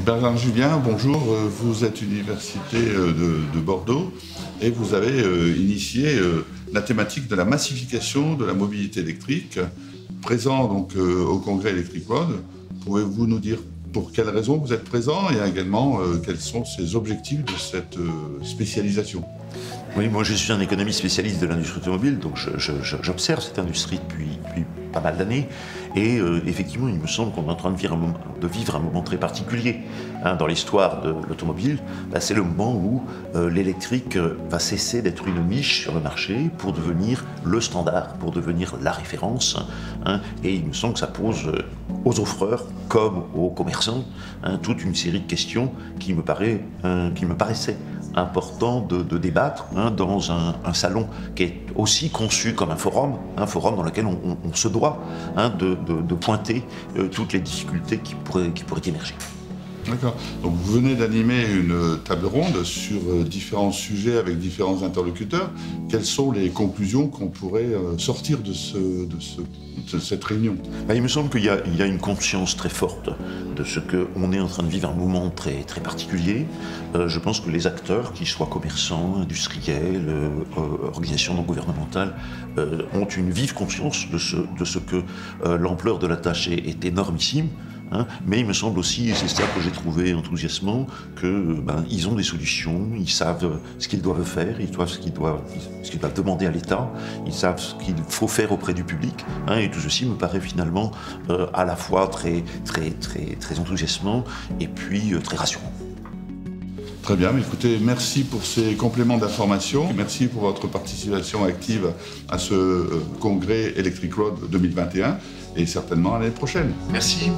Bernard Julien, bonjour. Vous êtes université de Bordeaux et vous avez initié la thématique de la massification de la mobilité électrique, présent donc au congrès Electric Road. Pouvez-vous nous dire pour quelles raisons vous êtes présent et également quels sont ces objectifs de cette spécialisation? Oui, moi je suis un économiste spécialiste de l'industrie automobile, donc j'observe cette industrie depuis pas mal d'années. Et effectivement, il me semble qu'on est en train de vivre un moment très particulier dans l'histoire de l'automobile. C'est le moment où l'électrique va cesser d'être une niche sur le marché pour devenir le standard, pour devenir la référence. Et il me semble que ça pose aux offreurs comme aux commerçants toute une série de questions qui me paraissaient important de débattre dans un salon qui est aussi conçu comme un forum dans lequel on se doit de pointer toutes les difficultés qui pourraient émerger. D'accord. Donc vous venez d'animer une table ronde sur différents sujets avec différents interlocuteurs. Quelles sont les conclusions qu'on pourrait sortir de cette réunion? Il me semble qu'il y a une conscience très forte de ce qu'on est en train de vivre, un moment très, très particulier. Je pense que les acteurs, qu'ils soient commerçants, industriels, organisations non gouvernementales, ont une vive conscience de ce que l'ampleur de la tâche est énormissime. Mais il me semble aussi, et c'est ça que j'ai trouvé enthousiasmant, qu'ils ont des solutions, ils savent ce qu'ils doivent faire, ils savent ce qu'ils doivent demander à l'État, ils savent ce qu'il faut faire auprès du public, et tout ceci me paraît finalement à la fois très, très, très, très enthousiasmant et puis très rassurant. Très bien, écoutez, merci pour ces compléments d'information. Merci pour votre participation active à ce congrès Electric Road 2021 et certainement à l'année prochaine. Merci.